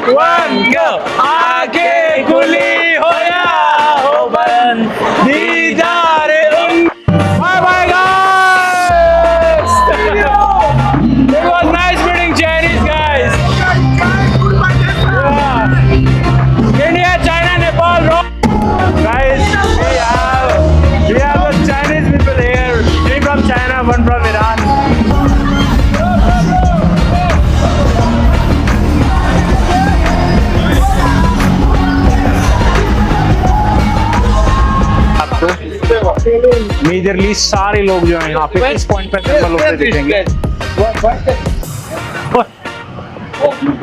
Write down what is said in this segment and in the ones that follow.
One go. आंखें खुली हो या हो बंद, दीदार उन। Bye bye guys. It was nice meeting Chinese guys. India, China, Nepal, guys. We have the Chinese people here. Three from China, one from Iran. Majorly सारे लोग जो हैं यहाँ पे इस पॉइंट पे असेंबल होते दिखेंगे।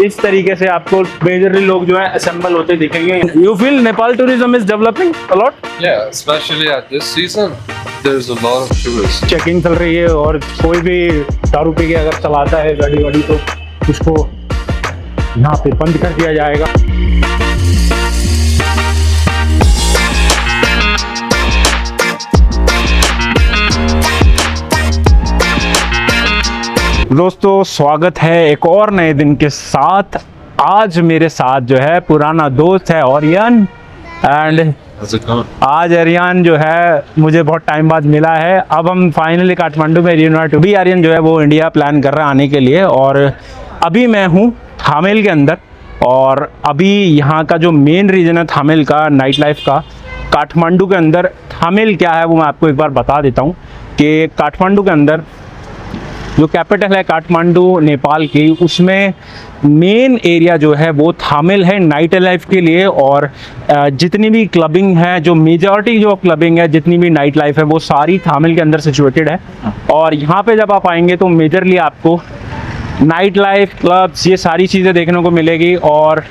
इस तरीके से आपको मेजरली लोग जो है असेंबल होते दिखेंगे। You feel Nepal tourism is developing a lot? Yeah, especially at this season, there's a lot of tourists. Checking चल रही है और कोई भी दारू पी के अगर चलाता है गाड़ी वाड़ी तो उसको यहाँ पे बंद कर दिया जाएगा। दोस्तों स्वागत है एक और नए दिन के साथ। आज मेरे साथ जो है पुराना दोस्त है Aryan and How's it going? आज आर्यन जो है मुझे बहुत टाइम बाद मिला है। अब हम फाइनली काठमांडू में रियूनाइट। अभी आर्यन जो है वो इंडिया प्लान कर रहा है आने के लिए और अभी मैं हूँ थामेल के अंदर। और अभी यहाँ का जो मेन रीजन है थामेल का नाइट लाइफ का, काठमांडू के अंदर थामेल क्या है वो मैं आपको एक बार बता देता हूँ कि काठमांडू के अंदर जो कैपिटल है काठमांडू नेपाल की, उसमें मेन एरिया जो है वो थामेल है नाइट लाइफ के लिए। और जितनी भी क्लबिंग है, जो मेजॉरिटी जो क्लबिंग है, जितनी भी नाइट लाइफ है वो सारी थामेल के अंदर सिचुएटेड है। और यहाँ पे जब आप आएंगे तो मेजरली आपको नाइट लाइफ, क्लब्स, ये सारी चीज़ें देखने को मिलेगी। और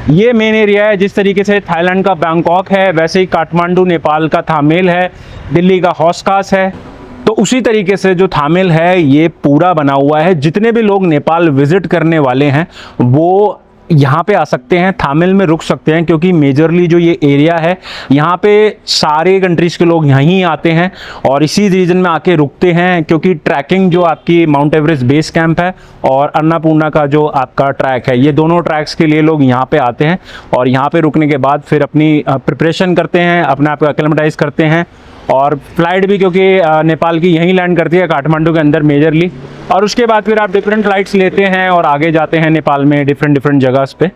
ये मेन एरिया है। जिस तरीके से थाईलैंड का बैंकॉक है वैसे ही काठमांडू नेपाल का थामेल है, दिल्ली का हौस खास है। तो उसी तरीके से जो थामेल है ये पूरा बना हुआ है। जितने भी लोग नेपाल विजिट करने वाले हैं वो यहाँ पे आ सकते हैं, थामेल में रुक सकते हैं, क्योंकि मेजरली जो ये एरिया है यहाँ पे सारे कंट्रीज़ के लोग यहीं आते हैं और इसी रीजन में आके रुकते हैं। क्योंकि ट्रैकिंग जो आपकी माउंट एवरेस्ट बेस कैंप है और अन्नपूर्णा का जो आपका ट्रैक है, ये दोनों ट्रैक्स के लिए लोग यहाँ पे आते हैं और यहाँ पे रुकने के बाद फिर अपनी प्रिपरेशन करते हैं, अपने आप को एक्लेमेटाइज करते हैं। और फ्लाइट भी क्योंकि नेपाल की यहीं लैंड करती है काठमांडू के अंदर मेजरली, और उसके बाद फिर आप डिफरेंट फ्लाइट्स लेते हैं और आगे जाते हैं नेपाल में डिफरेंट जगह पे।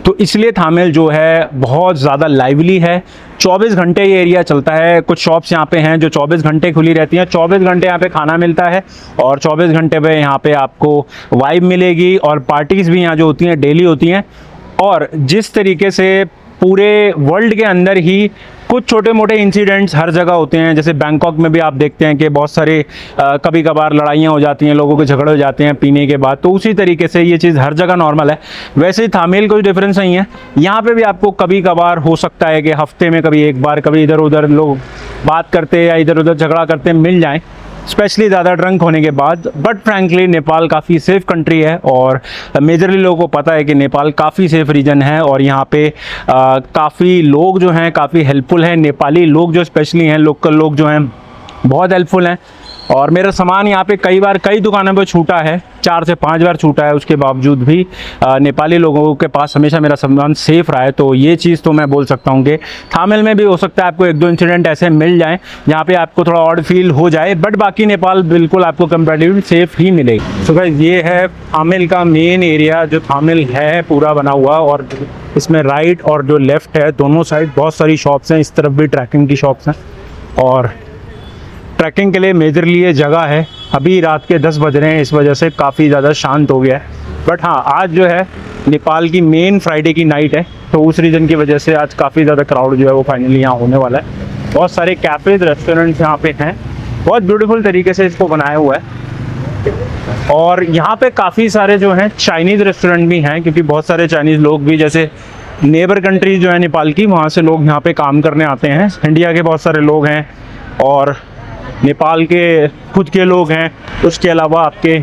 तो इसलिए थामेल जो है बहुत ज़्यादा लाइवली है। 24 घंटे ये एरिया चलता है। कुछ शॉप्स यहाँ पे हैं जो 24 घंटे खुली रहती हैं। 24 घंटे यहाँ पे खाना मिलता है और 24 घंटे पे यहाँ पे आपको वाइब मिलेगी। और पार्टीज़ भी यहाँ जो होती हैं डेली होती हैं। और जिस तरीके से पूरे वर्ल्ड के अंदर ही कुछ छोटे मोटे इंसिडेंट्स हर जगह होते हैं। जैसे बैंकॉक में भी आप देखते हैं कि बहुत सारे कभी कभार लड़ाइयाँ हो जाती हैं, लोगों के झगड़े हो जाते हैं पीने के बाद। तो उसी तरीके से ये चीज़ हर जगह नॉर्मल है। वैसे ही थामेल कोई डिफरेंस नहीं है। यहाँ पे भी आपको कभी कभार हो सकता है कि हफ्ते में कभी एक बार, कभी इधर उधर लोग बात करते या इधर उधर झगड़ा करते मिल जाएँ, स्पेशली ज़्यादा ड्रंक होने के बाद। बट फ्रैंकली नेपाल काफ़ी सेफ़ कंट्री है और मेजरली लोगों को पता है कि नेपाल काफ़ी सेफ़ रीजन है। और यहाँ पे काफ़ी लोग जो हैं काफ़ी हेल्पफुल हैं। नेपाली लोग जो स्पेशली हैं, लोकल लोग जो हैं बहुत हेल्पफुल हैं। और मेरा सामान यहाँ पे कई दुकानों पे छूटा है, 4 से 5 बार छूटा है। उसके बावजूद भी नेपाली लोगों के पास हमेशा मेरा सामान सेफ़ रहा है। तो ये चीज़ तो मैं बोल सकता हूँ कि थामेल में भी हो सकता है आपको 1-2 इंसिडेंट ऐसे मिल जाएं जहाँ पे आपको थोड़ा ऑड फील हो जाए, बट बाकी नेपाल बिल्कुल आपको कंपैरेटिवली सेफ़ ही मिलेगी। तो गाइस ये है थामेल का मेन एरिया जो थामेल है पूरा बना हुआ। और इसमें राइट और जो लेफ़्ट है दोनों साइड बहुत सारी शॉप्स हैं। इस तरफ भी ट्रैकिंग की शॉप्स हैं और ट्रैकिंग के लिए मेजरली ये जगह है। अभी रात के 10 बज रहे हैं, इस वजह से काफ़ी ज़्यादा शांत हो गया है। बट हाँ, आज जो है नेपाल की मेन फ्राइडे की नाइट है, तो उस रीज़न की वजह से आज काफ़ी ज़्यादा क्राउड जो है वो फाइनली यहाँ होने वाला है। बहुत सारे कैफ़ेज़, रेस्टोरेंट्स यहाँ पे हैं। बहुत ब्यूटीफुल तरीके से इसको बनाया हुआ है। और यहाँ पे काफ़ी सारे जो हैं चाइनीज़ रेस्टोरेंट भी हैं, क्योंकि बहुत सारे चाइनीज़ लोग भी, जैसे नेबर कंट्रीज जो है नेपाल की, वहाँ से लोग यहाँ पे काम करने आते हैं। इंडिया के बहुत सारे लोग हैं और नेपाल के खुद के लोग हैं। उसके अलावा आपके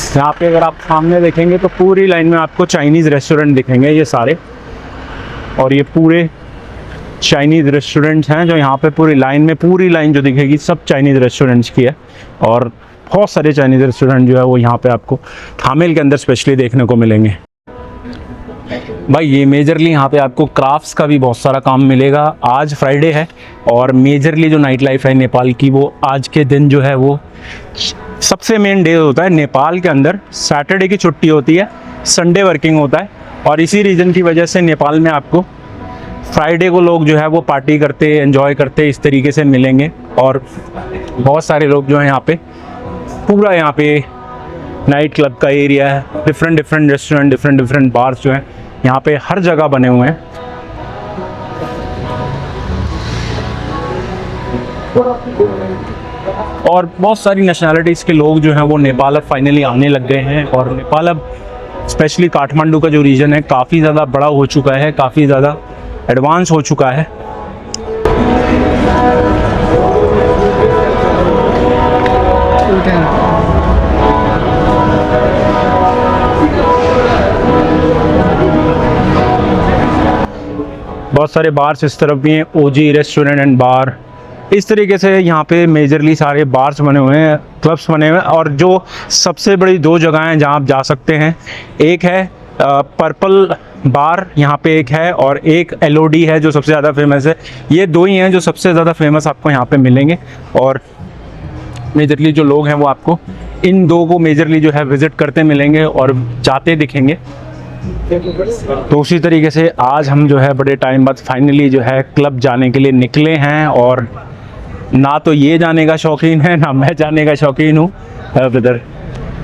यहाँ पे अगर आप सामने देखेंगे तो पूरी लाइन में आपको चाइनीज़ रेस्टोरेंट दिखेंगे ये सारे। और ये पूरे चाइनीज़ रेस्टोरेंट्स हैं जो यहाँ पे पूरी लाइन जो दिखेगी सब चाइनीज़ रेस्टोरेंट्स की है। और बहुत सारे चाइनीज़ रेस्टोरेंट जो है वो यहाँ पे आपको थामेल के अंदर स्पेशली देखने को मिलेंगे। भाई ये मेजरली यहाँ पे आपको क्राफ्ट्स का भी बहुत सारा काम मिलेगा। आज फ्राइडे है और मेजरली जो नाइट लाइफ है नेपाल की, वो आज के दिन जो है वो सबसे मेन डे होता है। नेपाल के अंदर सैटरडे की छुट्टी होती है, संडे वर्किंग होता है, और इसी रीज़न की वजह से नेपाल में आपको फ्राइडे को लोग जो है वो पार्टी करते, एंजॉय करते इस तरीके से मिलेंगे। और बहुत सारे लोग जो हैं यहाँ पे, पूरा यहाँ पे नाइट क्लब का एरिया है, डिफरेंट रेस्टोरेंट, डिफरेंट बार्स जो हैं यहाँ पे हर जगह बने हुए हैं। और बहुत सारी नेशनैलिटीज़ के लोग जो हैं वो नेपाल अब फाइनली आने लग गए हैं। और नेपाल अब स्पेशली काठमांडू का जो रीजन है काफ़ी ज़्यादा बड़ा हो चुका है, काफ़ी ज़्यादा एडवांस हो चुका है। बहुत सारे बार्स इस तरफ भी हैं, ओजी रेस्टोरेंट एंड बार। इस तरीके से यहाँ पे मेजरली सारे बार्स बने हुए हैं, क्लब्स बने हुए हैं। और जो सबसे बड़ी दो जगह हैं जहाँ आप जा सकते हैं, एक है पर्पल बार यहाँ पे एक है, और एक एलओडी है जो सबसे ज़्यादा फेमस है। ये दो ही हैं जो सबसे ज़्यादा फेमस आपको यहाँ पे मिलेंगे। और मेजरली जो लोग हैं वो आपको इन दो को मेजरली जो है विज़िट करते मिलेंगे और जाते दिखेंगे। तो उसी तरीके से आज हम जो है बड़े टाइम बाद फाइनली जो है क्लब जाने के लिए निकले हैं। और ना तो ये जाने का शौकीन है, ना मैं जाने का शौकीन हूँ ब्रदर।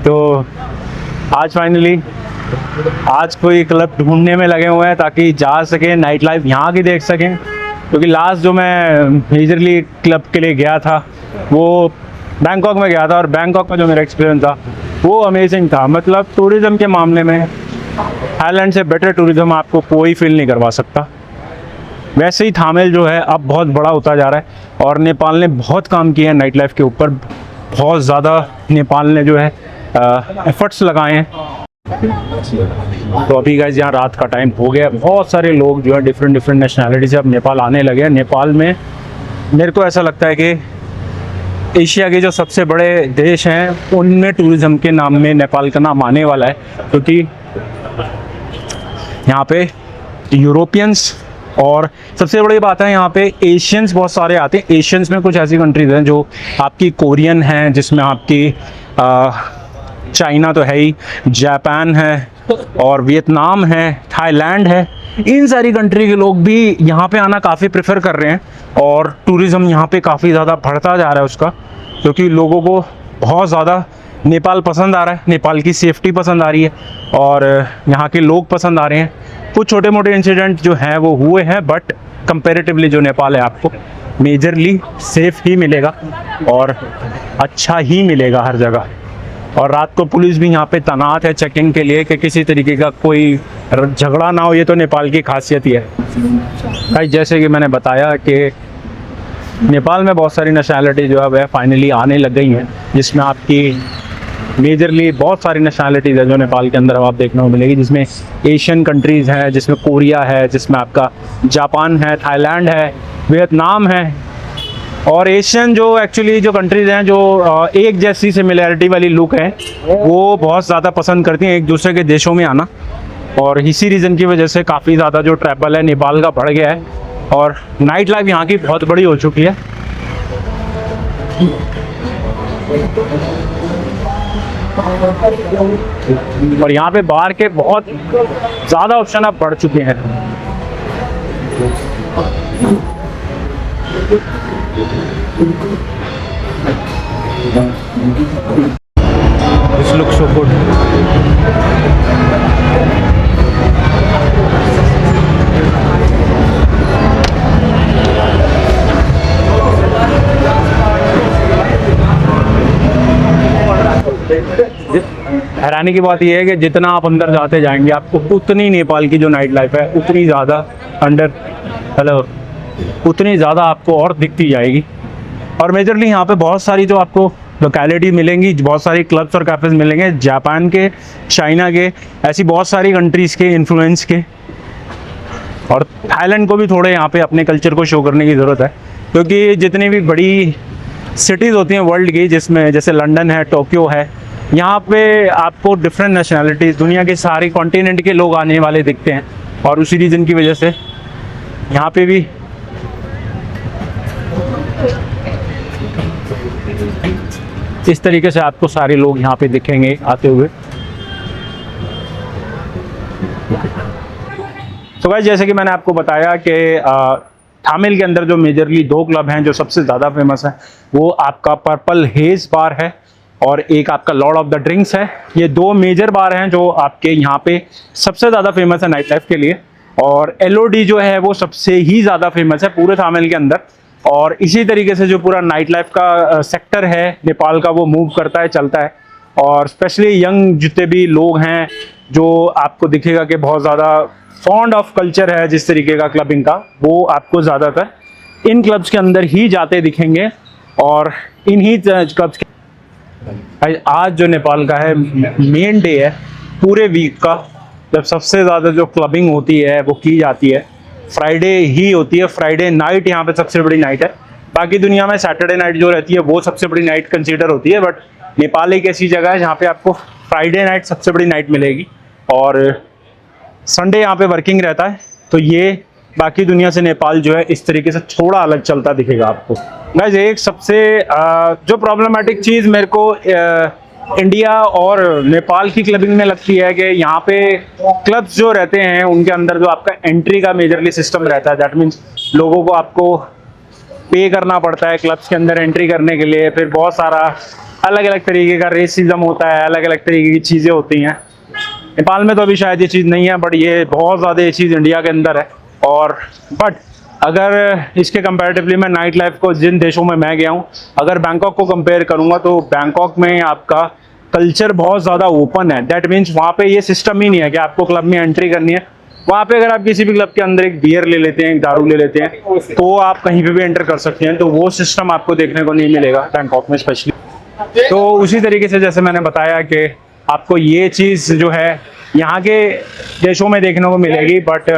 तो आज फाइनली आज कोई क्लब ढूंढने में लगे हुए हैं ताकि जा सकें, नाइट लाइफ यहाँ की देख सकें। क्योंकि लास्ट जो मैं मेजरली क्लब के लिए गया था वो बैंकॉक में गया था, और बैंकॉक का जो मेरा एक्सपीरियंस था वो अमेजिंग था। मतलब टूरिज़्म के मामले में थाईलैंड से बेटर टूरिज़्म आपको कोई फील नहीं करवा सकता। वैसे ही थामेल जो है अब बहुत बड़ा होता जा रहा है, और नेपाल ने बहुत काम किया है नाइट लाइफ के ऊपर। बहुत ज़्यादा नेपाल ने जो है एफर्ट्स लगाए हैं। तो अभी गाइस यहाँ रात का टाइम हो गया, बहुत सारे लोग जो है डिफरेंट नेशनैलिटी से अब नेपाल आने लगे हैं। नेपाल में मेरे को ऐसा लगता है कि एशिया के जो सबसे बड़े देश हैं उनमें टूरिज़्म के नाम में नेपाल का नाम आने वाला है। क्योंकि यहाँ पे यूरोपियंस, और सबसे बड़ी बात है यहाँ पे एशियंस बहुत सारे आते हैं। एशियंस में कुछ ऐसी कंट्रीज़ हैं जो आपकी कोरियन हैं, जिसमें आपकी चाइना तो है ही, जापान है, और वियतनाम है, थाईलैंड है। इन सारी कंट्री के लोग भी यहाँ पे आना काफ़ी प्रेफर कर रहे हैं, और टूरिज़्म यहाँ पे काफ़ी ज़्यादा बढ़ता जा रहा है उसका। क्योंकि लोगों को बहुत ज़्यादा नेपाल पसंद आ रहा है, नेपाल की सेफ्टी पसंद आ रही है, और यहाँ के लोग पसंद आ रहे हैं। कुछ छोटे मोटे इंसिडेंट जो हैं वो हुए हैं, बट कंपैरेटिवली जो नेपाल है आपको मेजरली सेफ ही मिलेगा और अच्छा ही मिलेगा हर जगह। और रात को पुलिस भी यहाँ पे तैनात है चेकिंग के लिए कि किसी तरीके का कोई झगड़ा ना हो। ये तो नेपाल की खासियत ही है भाई। जैसे कि मैंने बताया कि नेपाल में बहुत सारी नेशनैलिटी जो है वह फाइनली आने लग गई हैं, जिसमें आपकी मेजरली बहुत सारी नेशनैलिटीज़ है जो नेपाल के अंदर अब आप देखने को मिलेगी। जिसमें एशियन कंट्रीज़ हैं, जिसमें कोरिया है, जिसमें आपका जापान है, थाईलैंड है, वियतनाम है। और एशियन जो एक्चुअली जो कंट्रीज़ हैं जो एक जैसी सिमिलैरिटी वाली लुक है, वो बहुत ज़्यादा पसंद करती हैं एक दूसरे के देशों में आना। और इसी रीज़न की वजह से काफ़ी ज़्यादा जो ट्रैवल है नेपाल का बढ़ गया है, और नाइट लाइफ यहाँ की बहुत बड़ी हो चुकी है। और यहाँ पे बाहर के बहुत ज़्यादा ऑप्शन अब बढ़ चुके हैं। This looks so good. हैरानी की बात यह है कि जितना आप अंदर जाते जाएंगे आपको उतनी नेपाल की जो नाइट लाइफ है उतनी ज़्यादा उतनी ज़्यादा आपको और दिखती जाएगी। और मेजरली यहाँ पे बहुत सारी जो आपको लोकेलिटी मिलेंगी, बहुत सारी क्लब्स और कैफ़ेज़ मिलेंगे जापान के, चाइना के, ऐसी बहुत सारी कंट्रीज़ के इन्फ्लुएंस के। और थाईलैंड को भी थोड़े यहाँ पे अपने कल्चर को शो करने की ज़रूरत है, क्योंकि जितनी भी बड़ी सिटीज़ होती हैं वर्ल्ड की, जिसमें जैसे लंदन है, टोक्यो है, यहाँ पे आपको डिफरेंट नेशनैलिटीज़, दुनिया के सारे कॉन्टिनेंट के लोग आने वाले दिखते हैं। और उसी रीज़न की वजह से यहाँ पे भी इस तरीके से आपको सारे लोग यहाँ पे दिखेंगे आते हुए। तो गाइस, जैसे कि मैंने आपको बताया कि थामिल के अंदर जो मेजरली दो क्लब हैं जो सबसे ज़्यादा फेमस है, वो आपका पर्पल हेज बार है और एक आपका लॉर्ड ऑफ द ड्रिंक्स है। ये दो मेजर बार हैं जो आपके यहाँ पे सबसे ज़्यादा फेमस है नाइट लाइफ के लिए। और LOD जो है वो सबसे ही ज़्यादा फेमस है पूरे थामिल के अंदर। और इसी तरीके से जो पूरा नाइट लाइफ का सेक्टर है नेपाल का, वो मूव करता है, चलता है। और स्पेशली यंग जितने भी लोग हैं, जो आपको दिखेगा कि बहुत ज़्यादा फॉन्ड ऑफ कल्चर है जिस तरीके का क्लबिंग का, वो आपको ज़्यादातर इन क्लब्स के अंदर ही जाते दिखेंगे। और इन्हीं क्लब्स के आज जो नेपाल का है मेन डे है पूरे वीक का, जब सबसे ज़्यादा जो क्लबिंग होती है वो की जाती है फ्राइडे ही होती है। फ्राइडे नाइट यहाँ पे सबसे बड़ी नाइट है। बाकी दुनिया में सैटरडे नाइट जो रहती है वो सबसे बड़ी नाइट कंसीडर होती है, बट नेपाल एक ऐसी जगह है जहाँ पे आपको फ्राइडे नाइट सबसे बड़ी नाइट मिलेगी। और संडे यहाँ पे वर्किंग रहता है, तो ये बाकी दुनिया से नेपाल जो है इस तरीके से थोड़ा अलग चलता दिखेगा आपको। गाइस, एक सबसे जो प्रॉब्लमेटिक चीज़ मेरे को इंडिया और नेपाल की क्लबिंग में लगती है कि यहाँ पे क्लब्स जो रहते हैं उनके अंदर जो आपका एंट्री का मेजरली सिस्टम रहता है, दैट मीन्स लोगों को आपको पे करना पड़ता है क्लब्स के अंदर एंट्री करने के लिए। फिर बहुत सारा अलग अलग तरीके का रेसिज्म होता है, अलग अलग तरीके की चीज़ें होती हैं। नेपाल में तो अभी शायद ये चीज़ नहीं है, बट ये बहुत ज़्यादा ये चीज़ इंडिया के अंदर है। और बट अगर इसके कंपैरेटिवली मैं नाइट लाइफ को जिन देशों में मैं गया हूँ, अगर बैंकॉक को कंपेयर करूँगा तो बैंकॉक में आपका कल्चर बहुत ज़्यादा ओपन है। दैट मीन्स वहाँ पे ये सिस्टम ही नहीं है कि आपको क्लब में एंट्री करनी है। वहाँ पे अगर आप किसी भी क्लब के अंदर एक बियर ले लेते हैं, एक दारू ले लेते हैं, तो आप कहीं पे भी एंटर कर सकते हैं। तो वो सिस्टम आपको देखने को नहीं मिलेगा बैंकॉक में स्पेशली। तो उसी तरीके से जैसे मैंने बताया कि आपको ये चीज़ जो है यहाँ के देशों में देखने को मिलेगी, बट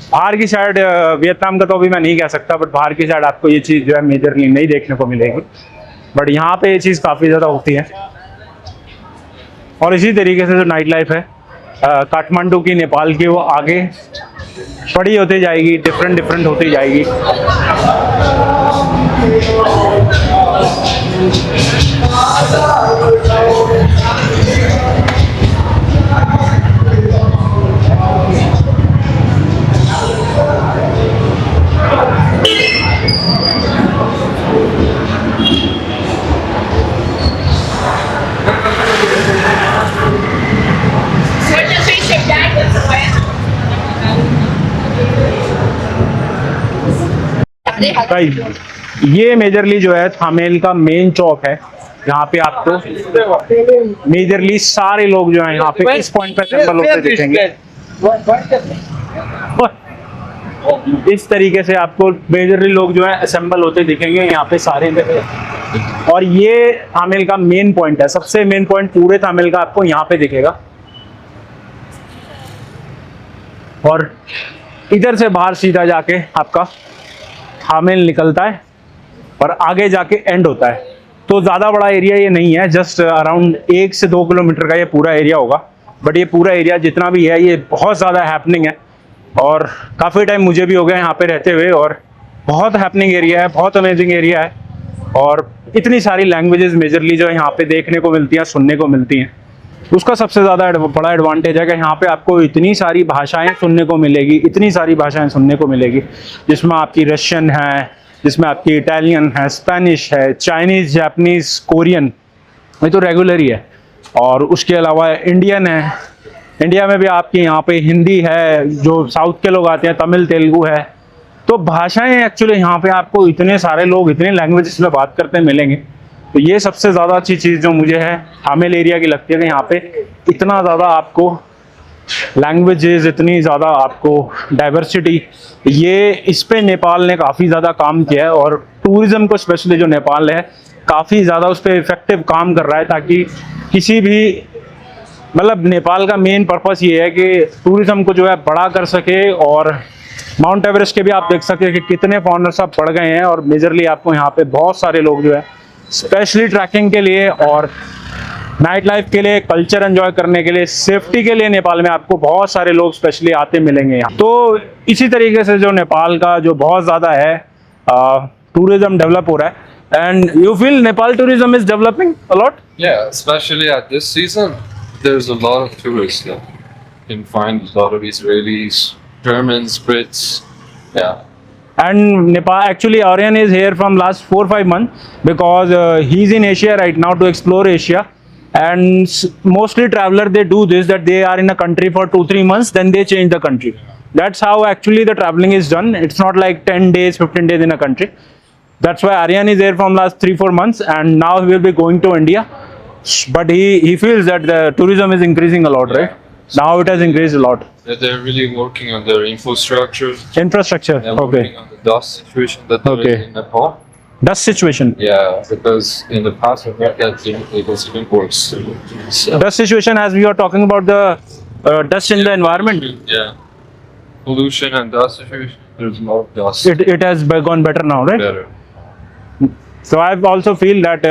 बाहर की साइड वियतनाम का तो अभी मैं नहीं कह सकता, बट बाहर की साइड आपको ये चीज़ जो है मेजरली नहीं देखने को मिलेगी। बट यहाँ पे ये चीज़ काफ़ी ज़्यादा होती है। और इसी तरीके से जो नाइट लाइफ है काठमांडू की, नेपाल की, वो आगे बड़ी होती जाएगी, डिफरेंट होती जाएगी। भाई, ये मेजरली जो है थामेल का मेन चौक है। यहाँ पे आपको मेजरली सारे लोग जो हैं यहाँ पे इस पॉइंट पे असेंबल होते दिखेंगे। इस तरीके से आपको मेजरली लोग जो है असेंबल होते दिखेंगे यहाँ पे सारे। और ये थामेल का मेन पॉइंट है, सबसे मेन पॉइंट पूरे थामेल का आपको यहाँ पे दिखेगा। और इधर से बाहर सीधा जाके आपका थामेल निकलता है और आगे जाके एंड होता है। तो ज़्यादा बड़ा एरिया ये नहीं है, जस्ट अराउंड 1 से 2 किलोमीटर का ये पूरा एरिया होगा। बट ये पूरा एरिया जितना भी है ये बहुत ज़्यादा हैपनिंग है। और काफ़ी टाइम मुझे भी हो गया यहाँ पे रहते हुए, और बहुत हैपनिंग एरिया है, बहुत अमेजिंग एरिया है। और इतनी सारी लैंग्वेजेस मेजरली जो है यहाँ पे देखने को मिलती हैं, सुनने को मिलती हैं। उसका सबसे ज़्यादा बड़ा एडवांटेज है कि यहाँ पे आपको इतनी सारी भाषाएं सुनने को मिलेगी, इतनी सारी भाषाएं सुनने को मिलेगी, जिसमें आपकी रशियन है, जिसमें आपकी इटालियन है, स्पेनिश है, चाइनीज़, जापानीज़, कोरियन, ये तो रेगुलर ही है। और उसके अलावा इंडियन है, इंडिया में भी आपकी यहाँ पे हिंदी है, जो साउथ के लोग आते हैं तमिल, तेलुगु है। तो भाषाएं एक्चुअली यहाँ पे आपको इतने सारे लोग इतने लैंग्वेजेस में बात करते मिलेंगे। तो ये सबसे ज़्यादा अच्छी चीज़ जो मुझे है थामेल एरिया की लगती है कि यहाँ पे इतना ज़्यादा आपको लैंग्वेजेस, इतनी ज़्यादा आपको डाइवर्सिटी, ये इस पे नेपाल ने काफ़ी ज़्यादा काम किया है। और टूरिज़्म को स्पेशली जो नेपाल है काफ़ी ज़्यादा उस पर इफेक्टिव काम कर रहा है, ताकि किसी भी नेपाल का मेन पर्पस ये है कि टूरिज़्म को जो है बड़ा कर सके और माउंट एवरेस्ट के भी आप देख सकते हैं कि कितने फॉरनर्स अब बढ़ गए हैं, और मेजरली आपको यहाँ पे बहुत सारे लोग जो है स्पेशली ट्रैकिंग के लिए और नाइट लाइफ के लिए, कल्चर एंजॉय करने के लिए, सेफ्टी के लिए नेपाल में आपको बहुत सारे लोग स्पेशली आते मिलेंगे यहाँ। तो इसी तरीके से जो नेपाल का जो बहुत ज़्यादा है टूरिज्म डेवलप हो रहा है। And you feel Nepal tourism is developing a lot? Yeah, especially at this season, there's a lot of tourists there. You can find a lot of Israelis, Germans, Brits. Yeah. And Nepal, actually Aryan is here from last 4-5 months because he's in Asia right now to explore Asia. And mostly traveler they do this, that they are in a country for 2-3 months, then they change the country. That's how actually the traveling is done. It's not like 10 days, 15 days in a country. That's why Aryan is there from last 3-4 months, and now he will be going to India. But he feels that the tourism is increasing a lot, right? Now it has increased a lot. They're really working on their infrastructure. Infrastructure, They're okay. working on the dust situation that there Okay. is in Nepal. Dust situation. Yeah, because in the past I heard that it was even worse. So, Dust situation, as we are talking about the dust in the environment, yeah. Pollution and dust situation. There's a lot of dust. it has gone better now, right? Better. So I also feel that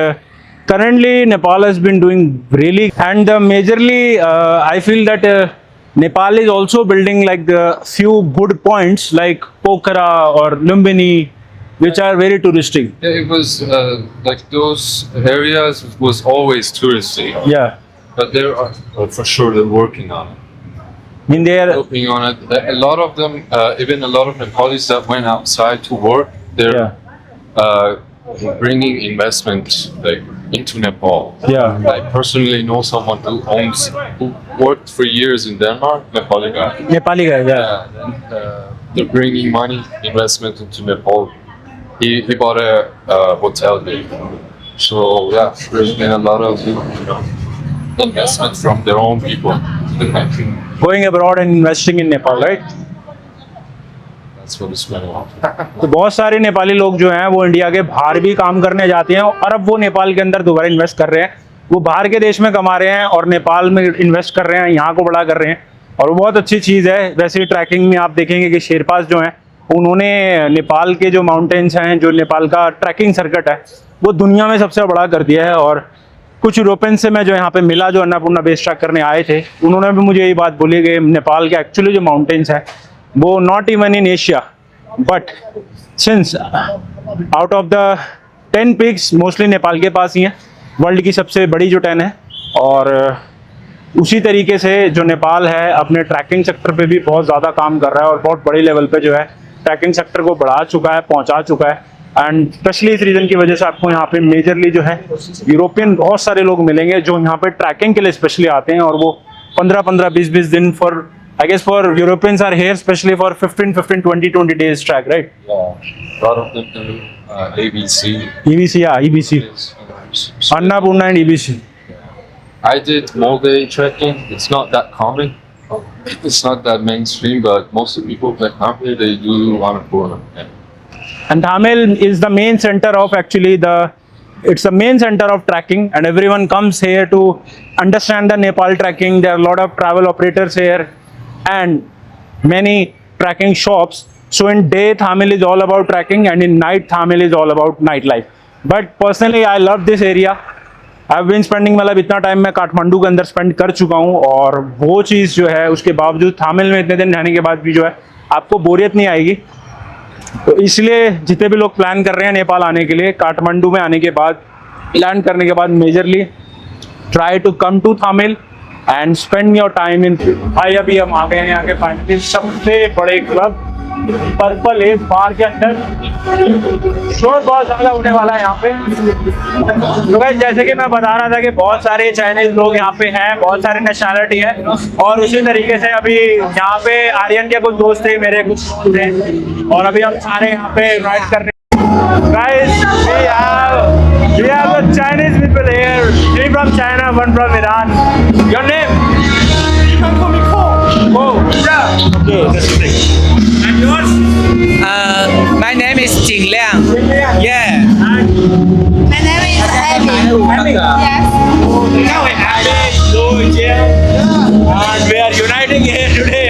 currently Nepal has been doing really, and majorly I feel that Nepal is also building like the few good points like Pokhara or Lumbini, which are very touristic. Yeah, it was like those areas was always touristy. Yeah, But there are for sure they're working on it. in there. Working on it. A lot of them, even a lot of Nepalis that went outside to work, they're Yeah, bringing investment like into Nepal. yeah, I personally know someone who worked for years in Denmark, Nepali guy. Nepali guy. Yeah, Yeah, and they're bringing money, investment into Nepal. He bought a hotel there. So yeah, there's been a lot of investment from their own people in the country. going abroad and investing in Nepal, right? That's what it's going on. तो बहुत सारे नेपाली लोग जो हैं वो India के बाहर भी काम करने जाते हैं, और अब वो नेपाल के अंदर दोबारा इन्वेस्ट कर रहे हैं। वो बाहर के देश में कमा रहे हैं और नेपाल में इन्वेस्ट कर रहे हैं, यहाँ को बड़ा कर रहे हैं, और वो बहुत अच्छी चीज़ है। वैसे ट्रैकिंग में आप देखेंगे कि शेरपास जो हैं उन्होंने नेपाल के जो माउंटेन्स हैं, जो नेपाल का ट्रैकिंग सर्किट है, वो दुनिया में सबसे बड़ा कर दिया है। और कुछ यूरोपियन से मैं जो यहाँ पे मिला, जो अन्नपूर्णा बेस ट्रैक करने आए थे, उन्होंने भी मुझे यही बात बोली कि नेपाल के एक्चुअली जो माउंटेन्स हैं वो not even in Asia, but since out of the 10 peaks mostly Nepal के पास ही हैं, वर्ल्ड की सबसे बड़ी जो 10 है। और उसी तरीके से जो नेपाल है अपने ट्रैकिंग सेक्टर पे भी बहुत ज़्यादा काम कर रहा है, और बहुत बड़ी लेवल पे जो है ट्रैकिंग सेक्टर को बढ़ा चुका है, पहुंचा चुका है। एंड स्पेशली इस रीजन की वजह से आपको यहाँ पे मेजरली जो है यूरोपियन बहुत सारे लोग मिलेंगे जो यहाँ पे ट्रैकिंग के लिए स्पेशली आते हैं, और वो 15-15, 20-20 दिन for, I guess for Europeans are here especially for 15, 20 days track, right? Yeah, a lot of them do ABC. EBC, yeah, EBC. Annapurna and EBC. I did Molde trekking. It's not that common. It's not that mainstream, but most of the people that come here, they do Annapurna. Yeah. And Thamel is the main center of it's the main center of trekking, and everyone comes here to understand the Nepal trekking. There are a lot of travel operators here and many trekking shops. So in day Thamel is all about trekking, and in night Thamel is all about nightlife. But personally I love this area. I've been spending, मतलब इतना time मैं काठमांडू के अंदर spend कर चुका हूँ, और वो चीज़ जो है उसके बावजूद थामिल में इतने दिन रहने के बाद भी जो है आपको बोरियत नहीं आएगी। तो इसलिए जितने भी लोग प्लान कर रहे हैं नेपाल आने के लिए, काठमांडू में आने के बाद, लैंड करने के बाद, majorly try to come to Thamel and spend your time in. भाई अभी हम आ गए हैं यहाँ के फाइनली सबसे बड़े क्लब पर्पल एज बार के अंदर। शोर बहुत ज्यादा होने वाला है यहाँ पे। तो गाइस, जैसे कि मैं बता रहा था कि बहुत सारे चाइनीज लोग यहाँ पे हैं, बहुत सारे नेशनलिटी है, और उसी तरीके से अभी यहाँ पे आर्यन के कुछ दोस्त थे, मेरे कुछ दोस्त थे, और अभी हम सारे यहाँ पे राइड कर रहे हैं। Guys, we have the Chinese people here, 3 from China, 1 from Iran. Your name? You can call me Ko. Oh, yeah. Okay, that's the thing. And yours? My name is Jing Liang. Yeah. My name is Abby. Yes. Now we have Lu Jian, and we are uniting here today.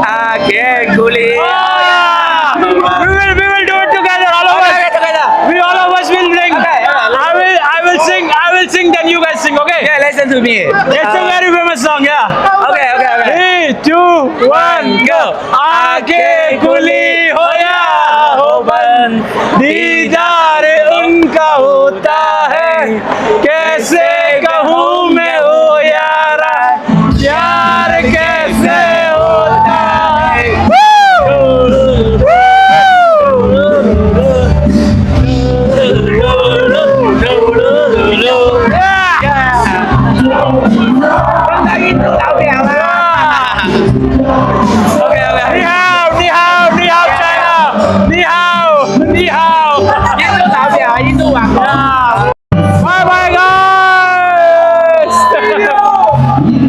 आगे गुली We will do it together, all of us. We all of us will sing. I will sing, then you guys sing, okay? Yeah, listen to me. It's a very famous song, yeah. Okay. 3, 2, 1, go. आगे गुली हो या हो बंद, दीदार उनका होता है, कैसे कहूँ मैं हो यारा, यार कैसे होता है. Ni hao China, ni hao. Bye bye guys.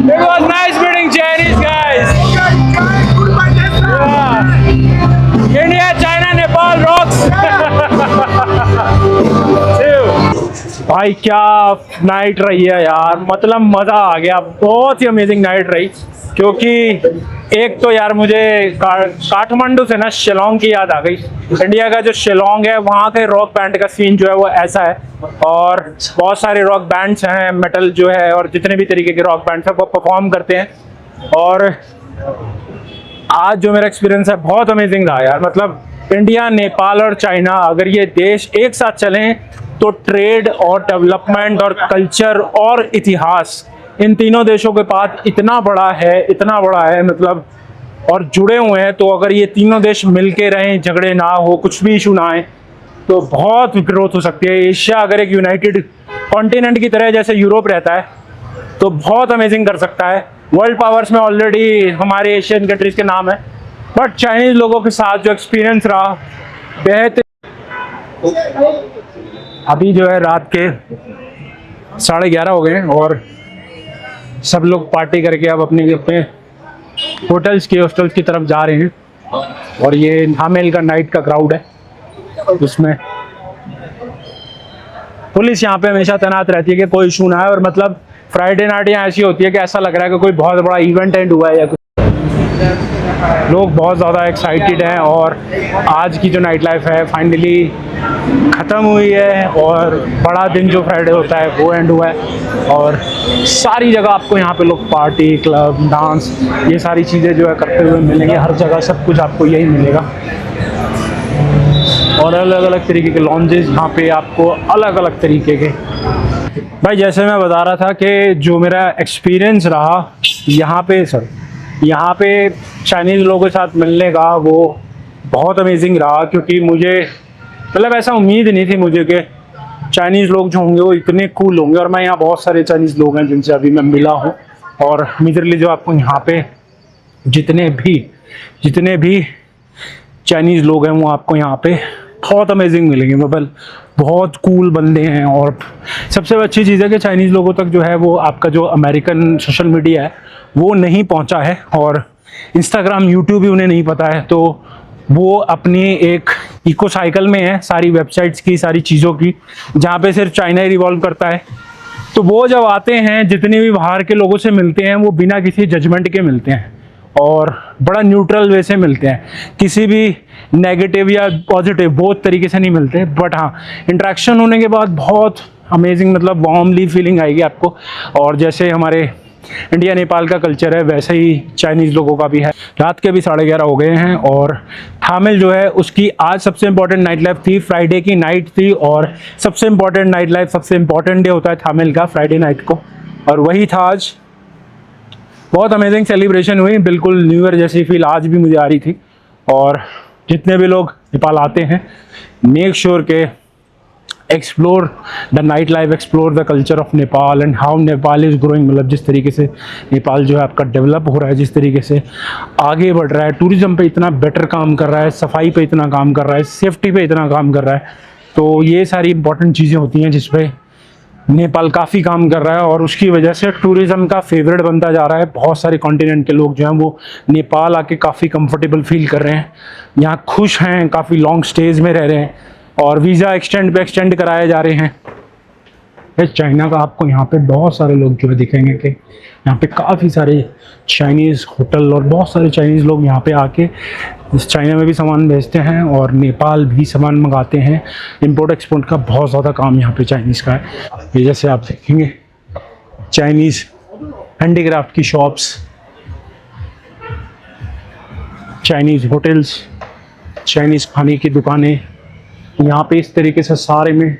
It was nice meeting Chinese guys. Yeah. India, China, Nepal rocks. भाई क्या नाइट रही है यार, मतलब मज़ा आ गया, बहुत ही अमेजिंग नाइट रही. क्योंकि एक तो यार मुझे काठमांडू से ना शिलोंग की याद आ गई. इंडिया का जो शिलोंग है वहाँ के रॉक बैंड का सीन जो है वो ऐसा है, और बहुत सारे रॉक बैंड्स हैं, मेटल जो है और जितने भी तरीके के रॉक बैंड्स हैं वो परफॉर्म करते हैं. और आज जो मेरा एक्सपीरियंस है बहुत अमेजिंग रहा यार. मतलब इंडिया, नेपाल और चाइना अगर ये देश एक साथ चलें तो ट्रेड और डेवलपमेंट और कल्चर और इतिहास, इन तीनों देशों के पास इतना बड़ा है मतलब, और जुड़े हुए हैं. तो अगर ये तीनों देश मिलके रहें, झगड़े ना हो, कुछ भी इशू ना आए, तो बहुत ग्रोथ हो सकती है. एशिया अगर एक यूनाइटेड कॉन्टिनेंट की तरह जैसे यूरोप रहता है तो बहुत अमेजिंग कर सकता है. वर्ल्ड पावर्स में ऑलरेडी हमारे एशियन कंट्रीज के नाम है, बट चाइनीज लोगों के साथ जो एक्सपीरियंस रहा बेहतर. अभी जो है रात के 11:30 हो गए हैं और सब लोग पार्टी करके अब अपने अपने हॉस्टल्स की तरफ जा रहे हैं. और ये हामेल का नाइट का क्राउड है, उसमें पुलिस यहाँ पे हमेशा तैनात रहती है कि कोई इशू ना है. और मतलब फ्राइडे नाइट यहाँ ऐसी होती है कि ऐसा लग रहा है कि कोई बहुत बड़ा इवेंट एंड हुआ है या कुछ. लोग बहुत ज़्यादा एक्साइटेड हैं और आज की जो नाइट लाइफ है फाइनली ख़त्म हुई है, और बड़ा दिन जो फ्राइडे होता है वो एंड हुआ है. और सारी जगह आपको यहाँ पे लोग पार्टी, क्लब, डांस, ये सारी चीज़ें जो है करते हुए मिलेंगे. हर जगह सब कुछ आपको यही मिलेगा, और अलग अलग तरीके के लॉन्जेस यहाँ पे आपको अलग अलग तरीके के. भाई जैसे मैं बता रहा था कि जो मेरा एक्सपीरियंस रहा यहाँ पे चाइनीज़ लोगों के साथ मिलने का, वो बहुत अमेजिंग रहा. क्योंकि मुझे मतलब ऐसा उम्मीद नहीं थी मुझे कि चाइनीज़ लोग जो होंगे वो इतने कूल होंगे. और मैं यहाँ बहुत सारे चाइनीज़ लोग हैं जिनसे अभी मैं मिला हूँ, और मेजरली जो आपको यहाँ पे जितने भी चाइनीज़ लोग हैं वो आपको यहाँ पे बहुत अमेजिंग मिलेंगे. मतलब बहुत कूल बंदे हैं. और सबसे अच्छी चीज़ है कि चाइनीज़ लोगों तक जो है वो आपका जो अमेरिकन सोशल मीडिया है वो नहीं पहुंचा है, और इंस्टाग्राम, यूट्यूब भी उन्हें नहीं पता है. तो वो अपनी एक इको साइकिल में है सारी वेबसाइट्स की, सारी चीज़ों की, जहाँ पे सिर्फ चाइना ही रिवॉल्व करता है. तो वो जब आते हैं, जितने भी बाहर के लोगों से मिलते हैं, वो बिना किसी जजमेंट के मिलते हैं और बड़ा न्यूट्रल वे से मिलते हैं. किसी भी नेगेटिव या पॉजिटिव बहुत तरीके से नहीं मिलते. बट हाँ, इंटरेक्शन होने के बाद बहुत अमेजिंग, मतलब वार्मली फीलिंग आएगी आपको. और जैसे हमारे इंडिया नेपाल का कल्चर है वैसे ही चाइनीज़ लोगों का भी है. रात के भी 11:30 हो गए हैं, और थामिल जो है उसकी आज सबसे इम्पोर्टेंट नाइट लाइफ थी, फ्राइडे की नाइट थी. और सबसे इम्पोर्टेंट नाइट लाइफ, सबसे इम्पोर्टेंट डे होता है थामिल का फ्राइडे नाइट को, और वही था आज. बहुत अमेजिंग सेलिब्रेशन हुई, बिल्कुल न्यू ईयर जैसी फील आज भी मुझे आ रही थी. और जितने भी लोग नेपाल आते हैं, मेक श्योर के explore the night life, explore the culture of Nepal and how Nepal is growing. मतलब जिस तरीके से नेपाल जो है आपका डेवलप हो रहा है, जिस तरीके से आगे बढ़ रहा है, टूरिज़्म पे इतना बेटर काम कर रहा है, सफाई पे इतना काम कर रहा है, सेफ्टी पे इतना काम कर रहा है. तो ये सारी इंपॉर्टेंट चीज़ें होती हैं जिस पे नेपाल काफ़ी काम कर रहा है, और उसकी वजह से टूरिज़्म का फेवरेट बनता जा रहा है. बहुत सारे कॉन्टिनेंट के लोग जो हैं वो नेपाल आके काफ़ी कंफर्टेबल फील कर रहे हैं, यहाँ खुश हैं, काफ़ी लॉन्ग स्टेज में रह रहे हैं, और वीज़ा एक्सटेंड कराए जा रहे हैं. इस चाइना का आपको यहाँ पे बहुत सारे लोग जो है दिखेंगे कि यहाँ पे काफ़ी सारे चाइनीज़ होटल और बहुत सारे चाइनीज़ लोग यहाँ पे आके इस चाइना में भी सामान भेजते हैं और नेपाल भी सामान मंगाते हैं। इंपोर्ट एक्सपोर्ट का बहुत ज़्यादा काम यहाँ पे चाइनीज़ का है। ये जैसे आप देखेंगे चाइनीज़ हैंडीक्राफ्ट की शॉप्स, चाइनीज़ होटल्स, चाइनीज़ खाने की दुकानें यहाँ पे इस तरीके से सारे में।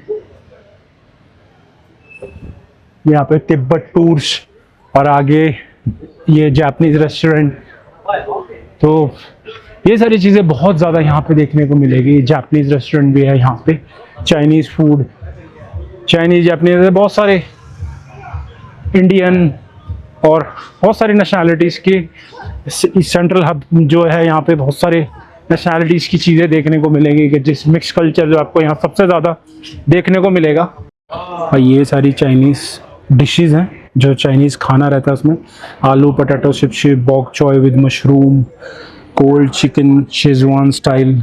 यहाँ पे तिब्बत टूर्स और आगे ये जापानीज रेस्टोरेंट। तो ये सारी चीज़ें बहुत ज़्यादा यहाँ पे देखने को मिलेगी। जापानीज रेस्टोरेंट भी है यहाँ पे, चाइनीज़ फूड, चाइनीज़ जापानीज, बहुत सारे इंडियन और बहुत सारी नेशनैलिटीज़ की सेंट्रल हब जो है यहाँ पे बहुत सारे नेशनैलिटीज़ की चीज़ें देखने को मिलेंगी कि जिस मिक्स कल्चर जो आपको यहाँ सबसे ज़्यादा देखने को मिलेगा। और ये सारी चाइनीज़ डिशेस हैं जो चाइनीज़ खाना रहता है उसमें आलू potato ship bok choy with mushroom, cold chicken schezwan style,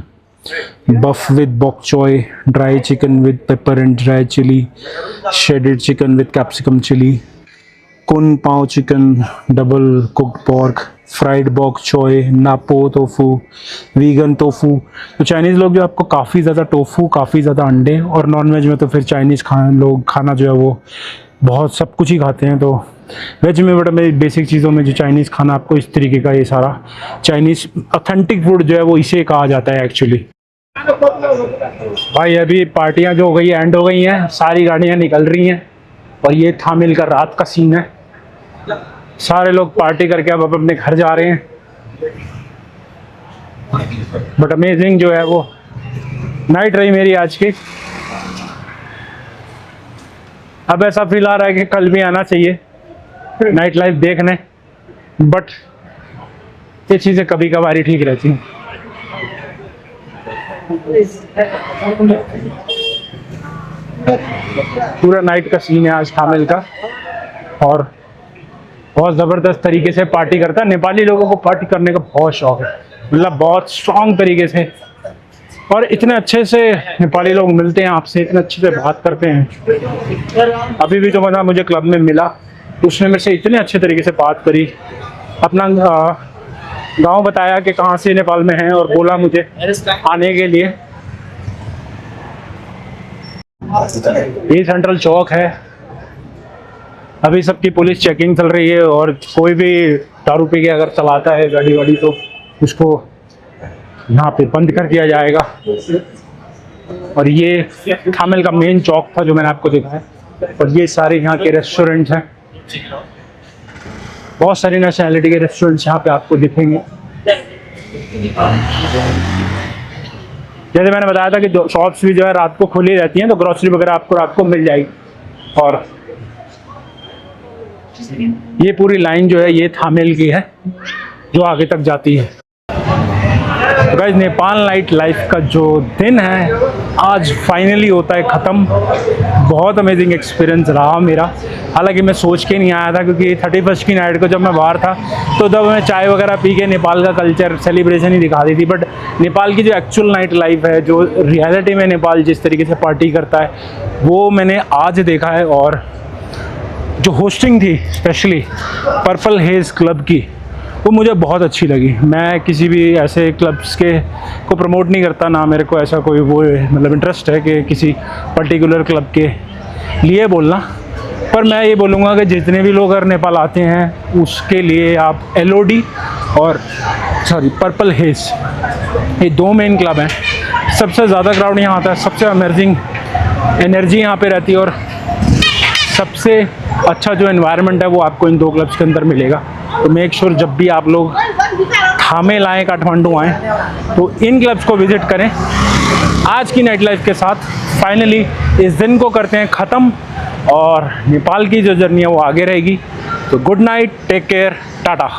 buff with bok choy, dry chicken with pepper and dry chili, shredded chicken with capsicum chili, kung pao chicken, double cooked pork, fried bok choy, mapo tofu, vegan tofu. तो Chinese लोग जो आपको काफ़ी ज़्यादा tofu, काफ़ी ज़्यादा अंडे, और नॉन वेज में तो फिर चाइनीज़ खाना जो है वो बहुत सब कुछ ही खाते हैं। तो वेज में बड़ा मेरी बेसिक चीज़ों में जो चाइनीज़ खाना आपको इस तरीके का, ये सारा चाइनीज़ ऑथेंटिक फूड जो है वो इसे कहा जाता है एक्चुअली। भाई अभी पार्टियाँ जो हो गई एंड हो गई हैं, सारी गाड़ियाँ निकल रही हैं और ये थामिल का रात का सीन है। सारे लोग पार्टी करके अब अपने घर जा रहे हैं। बट अमेजिंग जो है वो नाइट रही मेरी आज की। अब ऐसा फील आ रहा है कि कल भी आना चाहिए नाइट लाइफ देखने, बट ये चीज़ें कभी कभार ही ठीक रहती हैं। पूरा नाइट का सीन है आज थामिल का और बहुत ज़बरदस्त तरीके से पार्टी करता है। नेपाली लोगों को पार्टी करने का बहुत शौक है, मतलब बहुत स्ट्रॉन्ग तरीके से, और इतने अच्छे से नेपाली लोग मिलते हैं आपसे, इतने अच्छे से बात करते हैं। अभी भी जो बंदा मुझे क्लब में मिला उसने मेरे से इतने अच्छे तरीके से बात करी, अपना गांव बताया कि कहाँ से नेपाल में है और बोला मुझे आने के लिए। ये सेंट्रल चौक है, अभी सबकी पुलिस चेकिंग चल रही है और कोई भी दारू पी के अगर चलाता है गाड़ी वाड़ी तो उसको यहाँ पे बंद कर दिया जाएगा। और ये थामिल का मेन चौक था जो मैंने आपको दिखाया, और ये सारे यहाँ के रेस्टोरेंट्स हैं, बहुत सारी नेशनैलिटी के रेस्टोरेंट्स यहाँ पे आपको दिखेंगे। जैसे मैंने बताया था कि शॉप्स भी जो है रात को खुली रहती हैं, तो ग्रोसरी वगैरह आपको रात को मिल जाएगी। और ये पूरी लाइन जो है ये थामिल की है जो आगे तक जाती है। तो गाइस नेपाल नाइट लाइफ का जो दिन है आज फाइनली होता है ख़त्म। बहुत अमेजिंग एक्सपीरियंस रहा मेरा, हालांकि मैं सोच के नहीं आया था, क्योंकि 31st की नाइट को जब मैं बाहर था तो तब मैं चाय वगैरह पी के नेपाल का कल्चर सेलिब्रेशन ही दिखा दी थी। बट नेपाल की जो एक्चुअल नाइट लाइफ है, जो रियलिटी में नेपाल जिस तरीके से पार्टी करता है, वो मैंने आज देखा है। और जो होस्टिंग थी स्पेशली पर्पल हेज़ क्लब की, वो मुझे बहुत अच्छी लगी। मैं किसी भी ऐसे क्लब्स के को प्रमोट नहीं करता, ना मेरे को ऐसा कोई वो मतलब इंटरेस्ट है कि किसी पर्टिकुलर क्लब के लिए बोलना, पर मैं ये बोलूँगा कि जितने भी लोग अगर नेपाल आते हैं उसके लिए आप LOD और पर्पल हेज़, ये दो मेन क्लब हैं। सबसे ज़्यादा क्राउड यहाँ आता है, सबसे अमेजिंग एनर्जी यहाँ पे रहती है, और सबसे अच्छा जो एनवायरनमेंट है वो आपको इन दो क्लब्स के अंदर मिलेगा। तो मेक श्योर जब भी आप लोग थामिल आएँ, काठमांडू आएँ, तो इन क्लब्स को विज़िट करें। आज की नाइट लाइफ के साथ फाइनली इस दिन को करते हैं ख़त्म, और नेपाल की जो जर्नी है वो आगे रहेगी। तो good night, take care, Tata.